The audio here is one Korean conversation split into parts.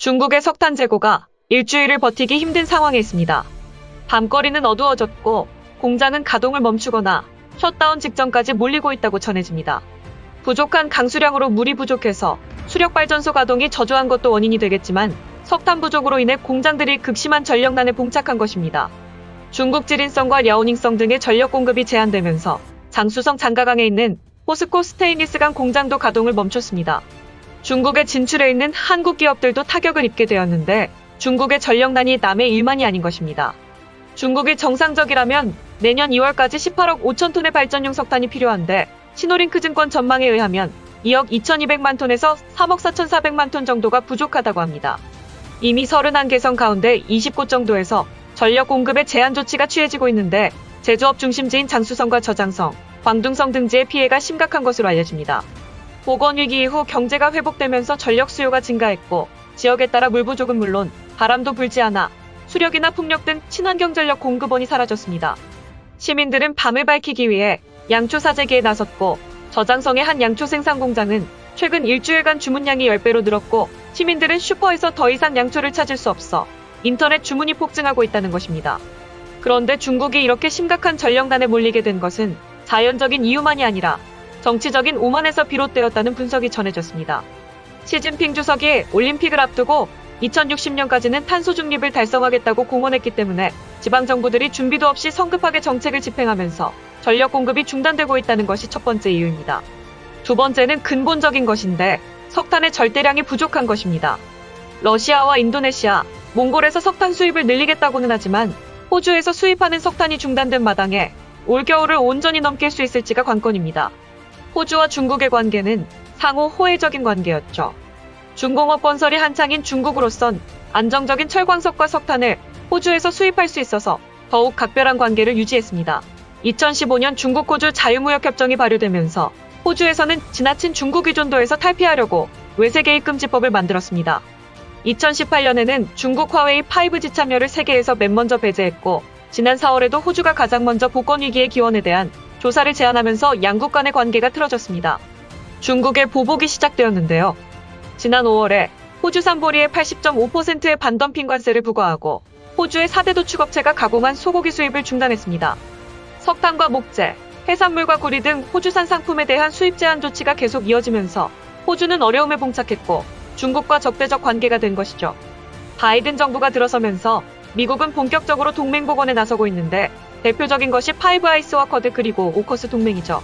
중국의 석탄 재고가 일주일을 버티기 힘든 상황에 있습니다. 밤거리는 어두워졌고 공장은 가동을 멈추거나 셧다운 직전까지 몰리고 있다고 전해집니다. 부족한 강수량으로 물이 부족해서 수력발전소 가동이 저조한 것도 원인이 되겠지만 석탄 부족으로 인해 공장들이 극심한 전력난에 봉착한 것입니다. 중국 지린성과 랴오닝성 등의 전력 공급이 제한되면서 장쑤성 장가강에 있는 포스코 스테인리스강 공장도 가동을 멈췄습니다. 중국에 진출해 있는 한국 기업들도 타격을 입게 되었는데 중국의 전력난이 남의 일만이 아닌 것입니다. 중국이 정상적이라면 내년 2월까지 18억 5천 톤의 발전용 석탄이 필요한데 시노링크증권 전망에 의하면 2억 2,200만 톤에서 3억 4,400만 톤 정도가 부족하다고 합니다. 이미 31개성 가운데 20곳 정도에서 전력 공급에 제한 조치가 취해지고 있는데 제조업 중심지인 장쑤성과 저장성, 광둥성 등지의 피해가 심각한 것으로 알려집니다. 보건위기 이후 경제가 회복되면서 전력 수요가 증가했고 지역에 따라 물 부족은 물론 바람도 불지 않아 수력이나 풍력 등 친환경 전력 공급원이 사라졌습니다. 시민들은 밤을 밝히기 위해 양초 사재기에 나섰고 저장성의 한 양초 생산 공장은 최근 일주일간 주문량이 10배로 늘었고 시민들은 슈퍼에서 더 이상 양초를 찾을 수 없어 인터넷 주문이 폭증하고 있다는 것입니다. 그런데 중국이 이렇게 심각한 전력난에 몰리게 된 것은 자연적인 이유만이 아니라 정치적인 오만에서 비롯되었다는 분석이 전해졌습니다. 시진핑 주석이 올림픽을 앞두고 2060년까지는 탄소 중립을 달성하겠다고 공언했기 때문에 지방정부들이 준비도 없이 성급하게 정책을 집행하면서 전력 공급이 중단되고 있다는 것이 첫 번째 이유입니다. 두 번째는 근본적인 것인데 석탄의 절대량이 부족한 것입니다. 러시아와 인도네시아, 몽골에서 석탄 수입을 늘리겠다고는 하지만 호주에서 수입하는 석탄이 중단된 마당에 올겨울을 온전히 넘길 수 있을지가 관건입니다. 호주와 중국의 관계는 상호 호혜적인 관계였죠. 중공업 건설이 한창인 중국으로선 안정적인 철광석과 석탄을 호주에서 수입할 수 있어서 더욱 각별한 관계를 유지했습니다. 2015년 중국-호주 자유무역협정이 발효되면서 호주에서는 지나친 중국 의존도에서 탈피하려고 외세개입금지법을 만들었습니다. 2018년에는 중국 화웨이 5G 참여를 세계에서 맨 먼저 배제했고 지난 4월에도 호주가 가장 먼저 복권위기의 기원에 대한 조사를 제안하면서 양국 간의 관계가 틀어졌습니다. 중국의 보복이 시작되었는데요. 지난 5월에 호주산 보리에 80.5%의 반덤핑 관세를 부과하고 호주의 4대 도축업체가 가공한 소고기 수입을 중단했습니다. 석탄과 목재, 해산물과 구리 등 호주산 상품에 대한 수입 제한 조치가 계속 이어지면서 호주는 어려움에 봉착했고 중국과 적대적 관계가 된 것이죠. 바이든 정부가 들어서면서 미국은 본격적으로 동맹 복원에 나서고 있는데 대표적인 것이 파이브 아이스와 쿼드 그리고 오커스 동맹이죠.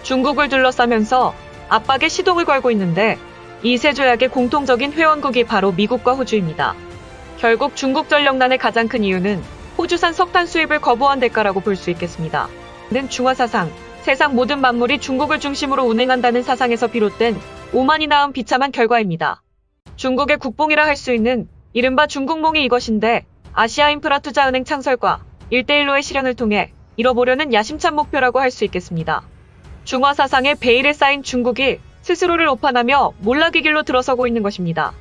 중국을 둘러싸면서 압박에 시동을 걸고 있는데 이 세 조약의 공통적인 회원국이 바로 미국과 호주입니다. 결국 중국 전력난의 가장 큰 이유는 호주산 석탄 수입을 거부한 대가라고 볼 수 있겠습니다. 는 중화사상, 세상 모든 만물이 중국을 중심으로 운행한다는 사상에서 비롯된 오만이 낳은 비참한 결과입니다. 중국의 국뽕이라 할 수 있는 이른바 중국몽이 이것인데 아시아인프라투자은행 창설과 1대1로의 실현을 통해 이뤄보려는 야심찬 목표라고 할 수 있겠습니다. 중화사상의 베일에 쌓인 중국이 스스로를 오판하며 몰락의 길로 들어서고 있는 것입니다.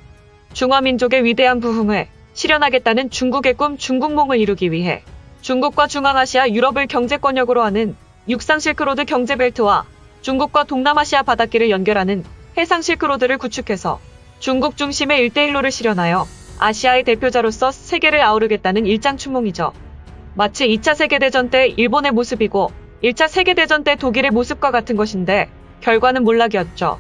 중화민족의 위대한 부흥을 실현하겠다는 중국의 꿈 중국몽을 이루기 위해 중국과 중앙아시아 유럽을 경제권역으로 하는 육상실크로드 경제벨트와 중국과 동남아시아 바닷길을 연결하는 해상실크로드를 구축해서 중국 중심의 1대1로를 실현하여 아시아의 대표자로서 세계를 아우르겠다는 일장춘몽이죠. 마치 2차 세계대전 때 일본의 모습이고 1차 세계대전 때 독일의 모습과 같은 것인데 결과는 몰락이었죠.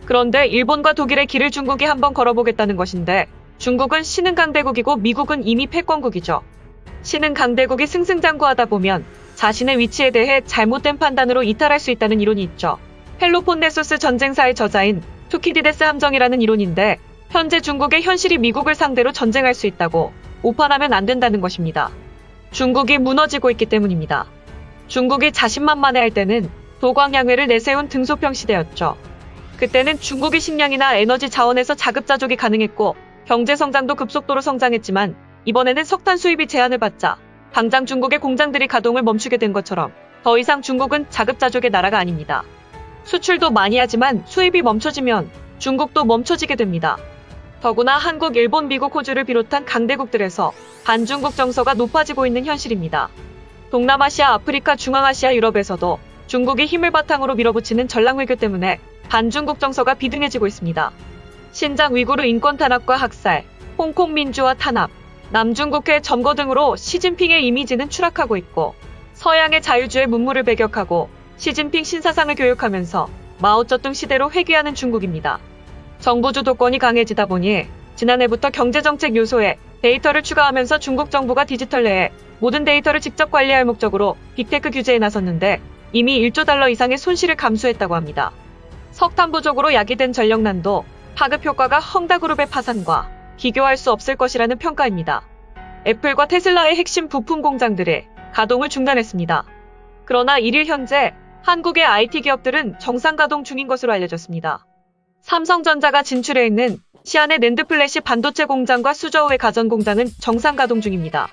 그런데 일본과 독일의 길을 중국이 한번 걸어보겠다는 것인데 중국은 신흥 강대국이고 미국은 이미 패권국이죠. 신흥 강대국이 승승장구하다 보면 자신의 위치에 대해 잘못된 판단으로 이탈할 수 있다는 이론이 있죠. 펠로폰네소스 전쟁사의 저자인 투키디데스 함정이라는 이론인데 현재 중국의 현실이 미국을 상대로 전쟁할 수 있다고 오판하면 안 된다는 것입니다. 중국이 무너지고 있기 때문입니다. 중국이 자신만만해할 때는 도광양회를 내세운 등소평 시대였죠. 그때는 중국이 식량이나 에너지 자원에서 자급자족이 가능했고 경제성장도 급속도로 성장했지만 이번에는 석탄 수입이 제한을 받자 당장 중국의 공장들이 가동을 멈추게 된 것처럼 더 이상 중국은 자급자족의 나라가 아닙니다. 수출도 많이 하지만 수입이 멈춰지면 중국도 멈춰지게 됩니다. 더구나 한국, 일본, 미국, 호주를 비롯한 강대국들에서 반중국 정서가 높아지고 있는 현실입니다. 동남아시아, 아프리카, 중앙아시아, 유럽에서도 중국이 힘을 바탕으로 밀어붙이는 전랑외교 때문에 반중국 정서가 비등해지고 있습니다. 신장 위구르 인권 탄압과 학살, 홍콩 민주화 탄압, 남중국해 점거 등으로 시진핑의 이미지는 추락하고 있고 서양의 자유주의 문물을 배격하고 시진핑 신사상을 교육하면서 마오쩌둥 시대로 회귀하는 중국입니다. 정부 주도권이 강해지다 보니 지난해부터 경제정책 요소에 데이터를 추가하면서 중국 정부가 디지털 내에 모든 데이터를 직접 관리할 목적으로 빅테크 규제에 나섰는데 이미 1조 달러 이상의 손실을 감수했다고 합니다. 석탄 부족으로 야기된 전력난도 파급 효과가 헝다그룹의 파산과 비교할 수 없을 것이라는 평가입니다. 애플과 테슬라의 핵심 부품 공장들이 가동을 중단했습니다. 그러나 1일 현재 한국의 IT 기업들은 정상 가동 중인 것으로 알려졌습니다. 삼성전자가 진출해 있는 시안의 낸드플래시 반도체 공장과 수저우의 가전 공장은 정상 가동 중입니다.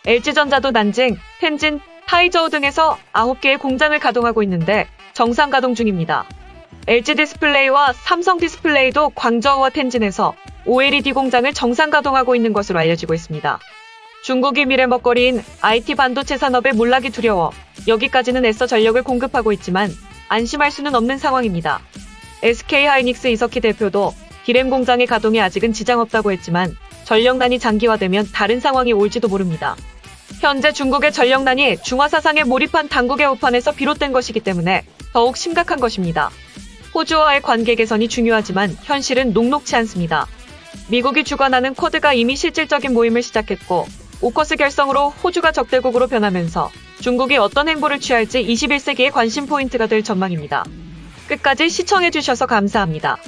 LG전자도 난징, 텐진, 타이저우 등에서 9개의 공장을 가동하고 있는데 정상 가동 중입니다. LG디스플레이와 삼성디스플레이도 광저우와 텐진에서 OLED 공장을 정상 가동하고 있는 것으로 알려지고 있습니다. 중국이 미래 먹거리인 IT 반도체 산업의 몰락이 두려워 여기까지는 애써 전력을 공급하고 있지만 안심할 수는 없는 상황입니다. SK하이닉스 이석희 대표도 디램 공장의 가동에 아직은 지장 없다고 했지만 전력난이 장기화되면 다른 상황이 올지도 모릅니다. 현재 중국의 전력난이 중화사상에 몰입한 당국의 우판에서 비롯된 것이기 때문에 더욱 심각한 것입니다. 호주와의 관계 개선이 중요하지만 현실은 녹록치 않습니다. 미국이 주관하는 쿼드가 이미 실질적인 모임을 시작했고 오커스 결성으로 호주가 적대국으로 변하면서 중국이 어떤 행보를 취할지 21세기의 관심 포인트가 될 전망입니다. 끝까지 시청해주셔서 감사합니다.